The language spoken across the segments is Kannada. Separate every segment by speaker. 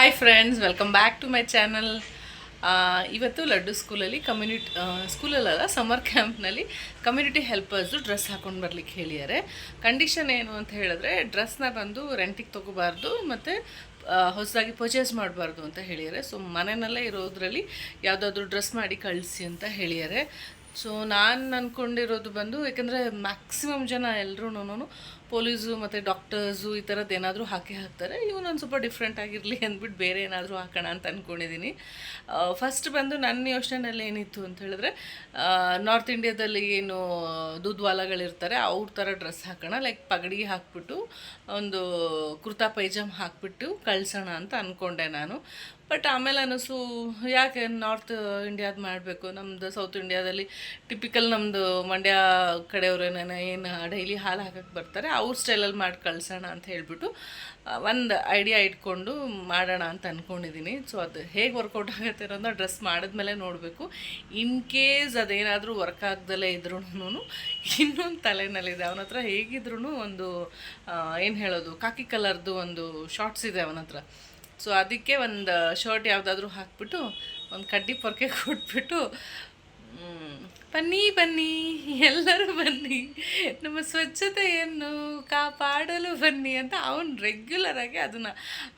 Speaker 1: Hi friends, welcome back to my channel. ಇವತ್ತು ಲಡ್ಡು ಸ್ಕೂಲಲ್ಲಿ ಸ್ಕೂಲಲ್ಲ ಸಮ್ಮರ್ ಕ್ಯಾಂಪ್ನಲ್ಲಿ ಕಮ್ಯುನಿಟಿ ಹೆಲ್ಪರ್ಸು ಡ್ರೆಸ್ ಹಾಕೊಂಡು ಬರ್ಲಿಕ್ಕೆ ಹೇಳಿದ್ದಾರೆ. ಕಂಡೀಷನ್ ಏನು ಅಂತ ಹೇಳಿದ್ರೆ ಡ್ರೆಸ್ನ ಬಂದು ರೆಂಟಿಗೆ ತೊಗೋಬಾರ್ದು ಮತ್ತು ಹೊಸದಾಗಿ ಪರ್ಚೇಸ್ ಮಾಡಬಾರ್ದು ಅಂತ ಹೇಳಿದ್ದಾರೆ. ಸೊ ಮನೆಯಲ್ಲೇ ಇರೋದ್ರಲ್ಲಿ ಯಾವುದಾದ್ರೂ ಡ್ರೆಸ್ ಮಾಡಿ ಕಳಿಸಿ ಅಂತ ಹೇಳಿದ್ದಾರೆ. ಸೊ ನಾನು ಅಂದ್ಕೊಂಡಿರೋದು ಬಂದು, ಯಾಕೆಂದರೆ ಮ್ಯಾಕ್ಸಿಮಮ್ ಜನ ಎಲ್ಲರೂ ಪೊಲೀಸು ಮತ್ತು ಡಾಕ್ಟರ್ಸು ಈ ಥರದ್ದು ಏನಾದರೂ ಹಾಕ್ತಾರೆ. ಇವನೊಂದು ಸ್ವಲ್ಪ ಡಿಫ್ರೆಂಟ್ ಆಗಿರಲಿ ಅಂದ್ಬಿಟ್ಟು ಬೇರೆ ಏನಾದರೂ ಹಾಕೋಣ ಅಂತ ಅಂದ್ಕೊಂಡಿದ್ದೀನಿ. ಫಸ್ಟ್ ಬಂದು ನನ್ನ ಯೋಚನೆಯಲ್ಲಿ ಏನಿತ್ತು ಅಂತ ಹೇಳಿದ್ರೆ, ನಾರ್ತ್ ಇಂಡಿಯಾದಲ್ಲಿ ಏನು ದೂದ್ವಾಲಗಳಿರ್ತಾರೆ ಅವ್ರ ಥರ ಡ್ರೆಸ್ ಹಾಕೋಣ, ಲೈಕ್ ಪಗಡಿ ಹಾಕ್ಬಿಟ್ಟು ಒಂದು ಕುರ್ತಾ ಪೈಜಾಮ್ ಹಾಕ್ಬಿಟ್ಟು ಕಳ್ಸೋಣ ಅಂತ ಅಂದ್ಕೊಂಡೆ ನಾನು. ಬಟ್ ಆಮೇಲೆ ಅನ್ನಿಸು, ಯಾಕೆ ನಾರ್ತ್ ಇಂಡಿಯಾದ ಮಾಡಬೇಕು, ನಮ್ಮದು ಸೌತ್ ಇಂಡಿಯಾದಲ್ಲಿ ಟಿಪಿಕಲ್ ನಮ್ಮದು ಮಂಡ್ಯ ಕಡೆಯವ್ರೇನೇನೋ ಏನು ಡೈಲಿ ಹಾಲು ಹಾಕಕ್ಕೆ ಬರ್ತಾರೆ ಅವ್ರ ಸ್ಟೈಲಲ್ಲಿ ಮಾಡಿ ಕಳ್ಸೋಣ ಅಂತ ಹೇಳಿಬಿಟ್ಟು ಒಂದು ಐಡಿಯಾ ಇಟ್ಕೊಂಡು ಮಾಡೋಣ ಅಂತ ಅಂದ್ಕೊಂಡಿದ್ದೀನಿ. ಸೊ ಅದು ಹೇಗೆ ವರ್ಕೌಟ್ ಆಗುತ್ತೆ ಅನ್ನೋದನ್ನ ಡ್ರೆಸ್ ಮಾಡಿದ್ಮೇಲೆ ನೋಡಬೇಕು. ಇನ್ ಕೇಸ್ ಅದೇನಾದರೂ ವರ್ಕ್ ಆಗ್ದಲೇ ಇದ್ರೂ ಇನ್ನೊಂದು ತಲೆನಲ್ಲಿದೆ, ಅವನ ಹತ್ರ ಹೇಗಿದ್ರೂ ಒಂದು ಏನು ಹೇಳೋದು, ಕಾಕಿ ಕಲರ್ದು ಒಂದು ಶಾರ್ಟ್ಸ್ ಇದೆ ಅವನ ಹತ್ರ. ಸೊ ಅದಕ್ಕೆ ಒಂದು ಶರ್ಟ್ ಯಾವುದಾದ್ರೂ ಹಾಕ್ಬಿಟ್ಟು ಒಂದು ಕಡ್ಡಿ ಪೊರ್ಕೆ ಕೊಟ್ಬಿಟ್ಟು, ಬನ್ನಿ ಬನ್ನಿ ಎಲ್ಲರೂ ಬನ್ನಿ, ನಮ್ಮ ಸ್ವಚ್ಛತೆಯನ್ನು ಕಾಪಾಡಲು ಬನ್ನಿ ಅಂತ ಅವನು ರೆಗ್ಯುಲರಾಗಿ ಅದನ್ನು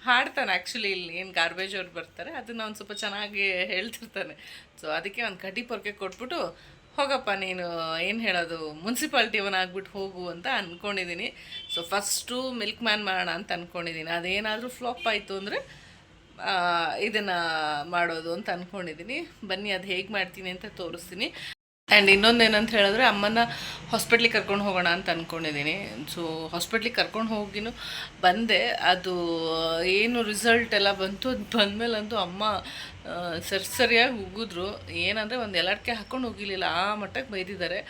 Speaker 1: ಹಾಡ್ತಾನೆ. ಆ್ಯಕ್ಚುಲಿ ಇಲ್ಲಿ ಏನು ಗಾರ್ಬೇಜ್ ಅವ್ರು ಬರ್ತಾರೆ ಅದನ್ನು ಅವ್ನು ಸ್ವಲ್ಪ ಚೆನ್ನಾಗಿ ಹೇಳ್ತಿರ್ತಾನೆ. ಸೊ ಅದಕ್ಕೆ ಒಂದು ಕಡ್ಡಿ ಪೊರ್ಕೆ ಕೊಟ್ಬಿಟ್ಟು, ಹೋಗಪ್ಪ ನೀನು ಏನು ಹೇಳೋದು, ಮುನ್ಸಿಪಾಲ್ಟಿಯವನ್ ಆಗ್ಬಿಟ್ಟು ಹೋಗು ಅಂತ ಅಂದ್ಕೊಂಡಿದ್ದೀನಿ. ಸೊ ಫಸ್ಟು ಮಿಲ್ಕ್ ಮ್ಯಾನ್ ಮಾಡೋಣ ಅಂತ ಅಂದ್ಕೊಂಡಿದ್ದೀನಿ. ಅದೇನಾದರೂ ಫ್ಲಾಪ್ ಆಯಿತು ಅಂದರೆ ಇದನ್ನು ಮಾಡೋದು ಅಂತ ಅಂದ್ಕೊಂಡಿದ್ದೀನಿ. ಬನ್ನಿ ಅದು ಹೇಗೆ ಮಾಡ್ತೀನಿ ಅಂತ ತೋರಿಸ್ತೀನಿ. ಆ್ಯಂಡ್ ಇನ್ನೊಂದೇನಂತ ಹೇಳಿದ್ರೆ, ಅಮ್ಮನ ಹಾಸ್ಪಿಟ್ಲಿಗೆ ಕರ್ಕೊಂಡು ಹೋಗೋಣ ಅಂತ ಅಂದ್ಕೊಂಡಿದ್ದೀನಿ. ಸೊ ಹಾಸ್ಪಿಟ್ಲಿಗೆ ಕರ್ಕೊಂಡು ಹೋಗಿನೂ ಬಂದೆ, ಅದು ಏನು ರಿಸಲ್ಟ್ ಎಲ್ಲ ಬಂತು. ಅದು ಬಂದಮೇಲಂತೂ ಅಮ್ಮ ಸರಿಯಾಗಿ ಉಗಿದ್ರು. ಏನಂದರೆ ಒಂದು ಎಲ್ಲಡ್ಕೆ ಹಾಕ್ಕೊಂಡು ಹೋಗಿರಲಿಲ್ಲ, ಆ ಮಟ್ಟಕ್ಕೆ ಬೈದಿದ್ದಾರೆ.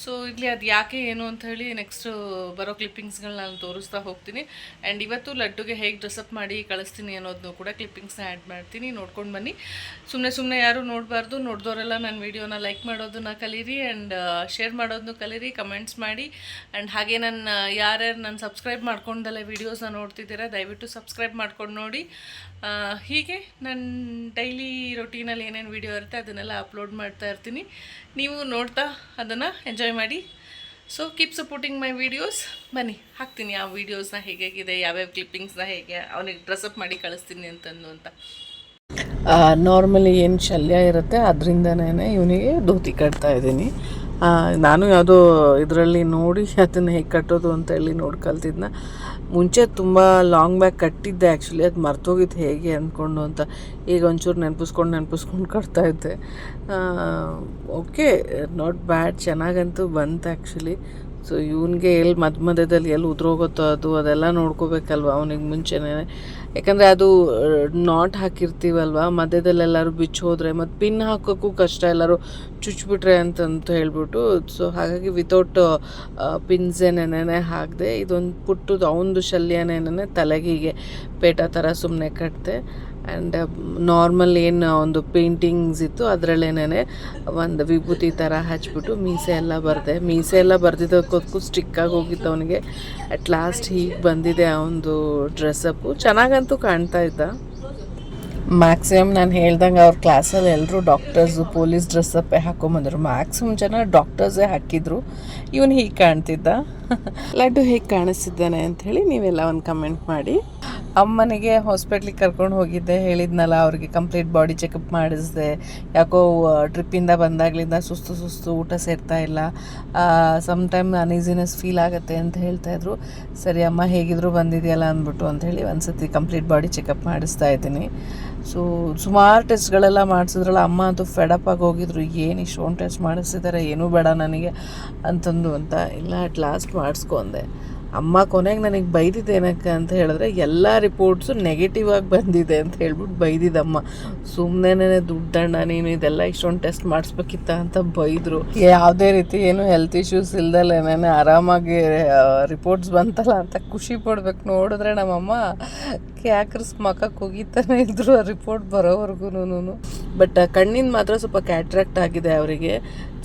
Speaker 1: ಸೊ ಇಲ್ಲಿ ಅದು ಯಾಕೆ ಏನು ಅಂತ ಹೇಳಿ ನೆಕ್ಸ್ಟ್ ಬರೋ ಕ್ಲಿಪ್ಪಿಂಗ್ಸ್ಗಳನ್ನ ನಾನು ತೋರಿಸ್ತಾ ಹೋಗ್ತೀನಿ. ಆ್ಯಂಡ್ ಇವತ್ತು ಲಡ್ಡುಗೆ ಹೇಗೆ ಡ್ರೆಸ್ಅಪ್ ಮಾಡಿ ಕಳಿಸ್ತೀನಿ ಅನ್ನೋದನ್ನು ಕೂಡ ಕ್ಲಿಪ್ಪಿಂಗ್ಸ್ನ ಆ್ಯಡ್ ಮಾಡ್ತೀನಿ, ನೋಡ್ಕೊಂಡು ಬನ್ನಿ. ಸುಮ್ಮನೆ ಯಾರೂ ನೋಡಬಾರ್ದು, ನೋಡಿದವರೆಲ್ಲ ನನ್ನ ವೀಡಿಯೋನ ಲೈಕ್ ಮಾಡೋದನ್ನ ಕಲೀರಿ ಆ್ಯಂಡ್ ಶೇರ್ ಮಾಡೋದನ್ನು ಕಲೀರಿ, ಕಮೆಂಟ್ಸ್ ಮಾಡಿ. ಆ್ಯಂಡ್ ಹಾಗೆ ಯಾರ್ಯಾರು ನಾನು ಸಬ್ಸ್ಕ್ರೈಬ್ ಮಾಡ್ಕೊಂಡಲ್ಲೇ ವೀಡಿಯೋಸ್ನ ನೋಡ್ತಿದ್ದೀರಾ, ದಯವಿಟ್ಟು ಸಬ್ಸ್ಕ್ರೈಬ್ ಮಾಡ್ಕೊಂಡು ನೋಡಿ. ಹೀಗೆ ನನ್ನ ಡೈಲಿ ರೊಟೀನಲ್ಲಿ ಏನೇನು ವೀಡಿಯೋ ಇರುತ್ತೆ ಅದನ್ನೆಲ್ಲ ಅಪ್ಲೋಡ್ ಮಾಡ್ತಾ ಇರ್ತೀನಿ. ನೀವು ನೋಡ್ತಾ ಅದನ್ನು ಎಂಜಾಯ್ ಮಾಡಿ. ಸೊ ಕೀಪ್ ಸಪೋರ್ಟಿಂಗ್ ಮೈ ವೀಡಿಯೋಸ್. ಬನ್ನಿ ಹಾಕ್ತೀನಿ ಆ ವೀಡಿಯೋಸ್ನ ಹೇಗಿದೆ, ಯಾವ್ಯಾವ ಕ್ಲಿಪ್ಪಿಂಗ್ಸ್ನ ಹೇಗೆ ಅವನಿಗೆ ಡ್ರೆಸ್ಅಪ್ ಮಾಡಿ ಕಳಿಸ್ತೀನಿ ಅಂತ. ನಾರ್ಮಲಿ ಏನು ಶಲ್ಯ ಇರುತ್ತೆ ಅದರಿಂದನೇ ಇವನಿಗೆ ಧೋತಿ ಕಟ್ತಾ ಇದ್ದೀನಿ. ನಾನು ಯಾವುದೋ ಇದರಲ್ಲಿ ನೋಡಿ ಅದನ್ನು ಹೇಗೆ ಕಟ್ಟೋದು ಅಂತ ಹೇಳಿ ನೋಡಿ ಕಲ್ತಿದ್ನ. ಮುಂಚೆ ತುಂಬ ಲಾಂಗ್ ಬ್ಯಾಗ್ ಕಟ್ಟಿದ್ದೆ, ಆ್ಯಕ್ಚುಲಿ ಅದು ಮರ್ತೋಗಿದ್ದು ಹೇಗೆ ಅಂದ್ಕೊಂಡು ಅಂತ. ಈಗ ಒಂಚೂರು ನೆನಪಿಸ್ಕೊಂಡು ಕಟ್ತಾಯಿದ್ದೆ. ಓಕೆ, ನಾಟ್ ಬ್ಯಾಡ್, ಚೆನ್ನಾಗಂತೂ ಬಂತು ಆ್ಯಕ್ಚುಲಿ. ಸೊ ಇವನಿಗೆ ಎಲ್ಲಿ ಮಧ್ಯದಲ್ಲಿ ಎಲ್ಲಿ ಉದ್ರೋಗುತ್ತೋ ಅದೆಲ್ಲ ನೋಡ್ಕೋಬೇಕಲ್ವ ಅವನಿಗೆ ಮುಂಚೆನೇ. ಯಾಕಂದರೆ ಅದು ನಾಟ್ ಹಾಕಿರ್ತೀವಲ್ವ, ಮಧ್ಯದಲ್ಲೆಲ್ಲರೂ ಬಿಚ್ಚೋದ್ರೆ ಮತ್ತು ಪಿನ್ ಹಾಕೋಕ್ಕೂ ಕಷ್ಟ, ಎಲ್ಲರೂ ಚುಚ್ಚಿಬಿಟ್ರೆ ಅಂತಂತ ಹೇಳ್ಬಿಟ್ಟು. ಸೊ ಹಾಗಾಗಿ ವಿತೌಟ್ ಪಿನ್ಸೇನೇನೆ ಹಾಕಿದೆ. ಇದೊಂದು ಪುಟ್ಟದು ಅವನದು ಶಲ್ಯನೇನೆ ತಲೆಗೆ ಪೇಟ ಥರ ಸುಮ್ಮನೆ ಕಟ್ಟಿದೆ. ಆ್ಯಂಡ್ ನಾರ್ಮಲ್ ಏನು ಒಂದು ಪೇಂಟಿಂಗ್ಸ್ ಇತ್ತು ಅದರಲ್ಲೇನೇ ಒಂದು ವಿಭೂತಿ ಥರ ಹಚ್ಬಿಟ್ಟು ಮೀಸೆ ಎಲ್ಲ ಬರ್ದಿದ್ದಕ್ಕೂ ಸ್ಟಿಕ್ಕಾಗಿ ಹೋಗಿತ್ತು ಅವನಿಗೆ. ಅಟ್ ಲಾಸ್ಟ್ ಹೀಗೆ ಬಂದಿದೆ ಅವನದು ಡ್ರೆಸ್ಸಪ್ಪು. ಚೆನ್ನಾಗಂತೂ ಕಾಣ್ತಾ ಇದ್ದ. ಮ್ಯಾಕ್ಸಿಮಮ್ ನಾನು ಹೇಳ್ದಂಗೆ ಅವ್ರ ಕ್ಲಾಸಲ್ಲಿ ಎಲ್ಲರೂ ಡಾಕ್ಟರ್ಸು ಪೊಲೀಸ್ ಡ್ರೆಸ್ಸಪ್ಪೇ ಹಾಕೊಂಬಂದರು. ಮ್ಯಾಕ್ಸಿಮಮ್ ಜನ ಡಾಕ್ಟರ್ಸೇ ಹಾಕಿದ್ರು. ಇವನು ಹೀಗೆ ಕಾಣ್ತಿದ್ದ. ಲಡ್ಡು ಹೇಗೆ ಕಾಣಿಸ್ತಿದ್ದಾನೆ ಅಂಥೇಳಿ ನೀವೆಲ್ಲ ಒಂದು ಕಮೆಂಟ್ ಮಾಡಿ. ಅಮ್ಮನಿಗೆ ಹಾಸ್ಪಿಟ್ಲಿಗೆ ಕರ್ಕೊಂಡು ಹೋಗಿದ್ದೆ, ಹೇಳಿದ್ನಲ್ಲ, ಅವ್ರಿಗೆ ಕಂಪ್ಲೀಟ್ ಬಾಡಿ ಚೆಕಪ್ ಮಾಡಿಸಿದೆ. ಯಾಕೋ ಟ್ರಿಪ್ಪಿಂದ ಬಂದಾಗಲಿಂದ ಸುಸ್ತು ಊಟ ಸೇರ್ತಾ ಇಲ್ಲ, ಸಮ್ಟೈಮ್ ಅನ್ಈಸಿನೆಸ್ ಫೀಲ್ ಆಗುತ್ತೆ ಅಂತ ಹೇಳ್ತಾಯಿದ್ರು. ಸರಿ ಅಮ್ಮ ಹೇಗಿದ್ರು ಬಂದಿದೆಯಲ್ಲ ಅಂದ್ಬಿಟ್ಟು ಅಂಥೇಳಿ ಒಂದು ಸತಿ ಕಂಪ್ಲೀಟ್ ಬಾಡಿ ಚೆಕಪ್ ಮಾಡಿಸ್ತಾ ಇದ್ದೀನಿ. ಸೊ ಸುಮಾರು ಟೆಸ್ಟ್ಗಳೆಲ್ಲ ಮಾಡಿಸಿದ್ರಲ್ಲ, ಅಮ್ಮ ಅಂತೂ ಫೆಡಪ್ ಆಗಿ ಹೋಗಿದ್ರು. ಏನು ಇಷ್ಟೊಂದು ಟೆಸ್ಟ್ ಮಾಡಿಸಿದ್ದಾರೆ, ಏನೂ ಬೇಡ ನನಗೆ ಅಂತಂದು ಅಂತ. ಇಲ್ಲ ಅಟ್ ಲಾಸ್ಟ್ ಮಾಡಿಸ್ಕೊಂಡೆ. ಅಮ್ಮ ಕೊನೆಗೆ ನನಗೆ ಬೈದಿದ್ದೆ ಏನಕ್ಕೆ ಅಂತ ಹೇಳಿದ್ರೆ, ಎಲ್ಲ ರಿಪೋರ್ಟ್ಸು ನೆಗೆಟಿವ್ ಆಗಿ ಬಂದಿದೆ ಅಂತ ಹೇಳ್ಬಿಟ್ಟು ಬೈದಿದ್ದಮ್ಮ. ಸುಮ್ಮನೆ ದುಡ್ಡಣ್ಣ ನೀನು ಇದೆಲ್ಲ ಇಷ್ಟೊಂದು ಟೆಸ್ಟ್ ಮಾಡಿಸ್ಬೇಕಿತ್ತ ಅಂತ ಬೈದರು. ಯಾವುದೇ ರೀತಿ ಏನು ಹೆಲ್ತ್ ಇಶ್ಯೂಸ್ ಇಲ್ದಲೇನೆ ಆರಾಮಾಗಿ ರಿಪೋರ್ಟ್ಸ್ ಬಂತಲ್ಲ ಅಂತ ಖುಷಿ ಪಡ್ಬೇಕು. ನೋಡಿದ್ರೆ ನಮ್ಮಮ್ಮ ಕ್ಯಾಕ್ರಸ್ ಮಕ್ಕಕ್ಕೆ ಹೋಗಿತಾನೆ ಇದ್ರು ಆ ರಿಪೋರ್ಟ್ ಬರೋವರೆಗೂ. ಬಟ್ ಕಣ್ಣಿನ ಮಾತ್ರ ಸ್ವಲ್ಪ ಕ್ಯಾಟ್ರಾಕ್ಟ್ ಆಗಿದೆ ಅವರಿಗೆ.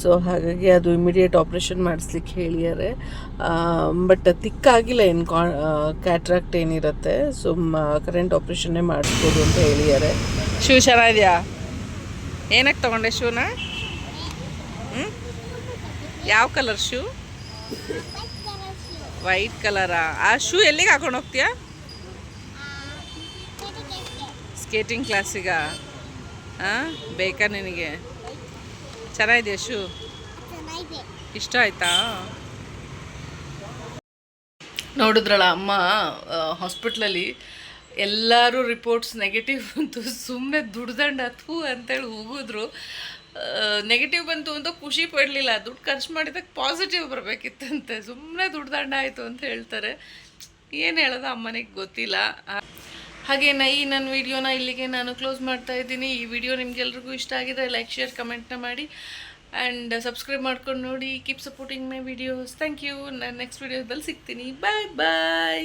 Speaker 1: ಸೊ ಹಾಗಾಗಿ ಅದು ಇಮಿಡಿಯೇಟ್ ಆಪ್ರೇಷನ್ ಮಾಡಿಸ್ಲಿಕ್ಕೆ ಹೇಳಿದ್ದಾರೆ. ಬಟ್ ತಿಕ್ಕಾಗಿಲ್ಲ, ಏನು ಕ್ಯಾಟ್ರಾಕ್ಟ್ ಏನಿರುತ್ತೆ. ಸೊ ಕರೆಂಟ್ ಆಪ್ರೇಷನ್ನೇ ಮಾಡಿಸ್ಬೋದು ಅಂತ ಹೇಳಿದ್ದಾರೆ. ಶೂ ಚೆನ್ನಾಗಿದೆಯಾ? ಏನಕ್ಕೆ ತೊಗೊಂಡೆ ಶೂನ? ಯಾವ ಕಲರ್ ಶೂ? ವೈಟ್ ಕಲರಾ? ಆ ಶೂ ಎಲ್ಲಿಗೆ ಹಾಕೊಂಡು ಹೋಗ್ತೀಯಾ? ಸ್ಕೇಟಿಂಗ್ ಕ್ಲಾಸಿಗ? ಹಾಂ, ಬೇಕಾ ನಿನಗೆ? ಚೆನ್ನಾಗಿದೆಯಾ ಶೂ? ಇಷ್ಟ ಆಯ್ತಾ? ನೋಡಿದ್ರಲ್ಲ ಅಮ್ಮ ಹಾಸ್ಪಿಟ್ಲಲ್ಲಿ ಎಲ್ಲರೂ ರಿಪೋರ್ಟ್ಸ್ ನೆಗೆಟಿವ್ ಬಂತು, ಸುಮ್ಮನೆ ದುಡ್ದಂಡು ಅಥೂ ಅಂತೇಳಿ ಹೋಗಿದ್ರು. ನೆಗೆಟಿವ್ ಬಂತು ಅಂತ ಖುಷಿ ಪಡಲಿಲ್ಲ, ದುಡ್ಡು ಖರ್ಚು ಮಾಡಿದಾಗ ಪಾಸಿಟಿವ್ ಬರಬೇಕಿತ್ತಂತೆ, ಸುಮ್ಮನೆ ದುಡ್ದಂಡ ಆಯಿತು ಅಂತ ಹೇಳ್ತಾರೆ. ಏನು ಹೇಳೋದು ಅಮ್ಮನಿಗೆ ಗೊತ್ತಿಲ್ಲ. ಹಾಗೆ ಈ ನನ್ನ ವೀಡಿಯೋನ ಇಲ್ಲಿಗೆ ನಾನು ಕ್ಲೋಸ್ ಮಾಡ್ತಾ ಇದ್ದೀನಿ. ಈ ವಿಡಿಯೋ ನಿಮ್ಗೆಲ್ರಿಗೂ ಇಷ್ಟ ಆಗಿದ್ರೆ ಲೈಕ್, ಶೇರ್, ಕಮೆಂಟ್ನ ಮಾಡಿ ಆ್ಯಂಡ್ ಸಬ್ಸ್ಕ್ರೈಬ್ ಮಾಡ್ಕೊಂಡು ನೋಡಿ. Keep supporting my videos. Thank you. ನಾನು ನೆಕ್ಸ್ಟ್ ವಿಡಿಯೋದಲ್ಲಿ ಸಿಗ್ತೀನಿ. ಬಾಯ್ ಬಾಯ್.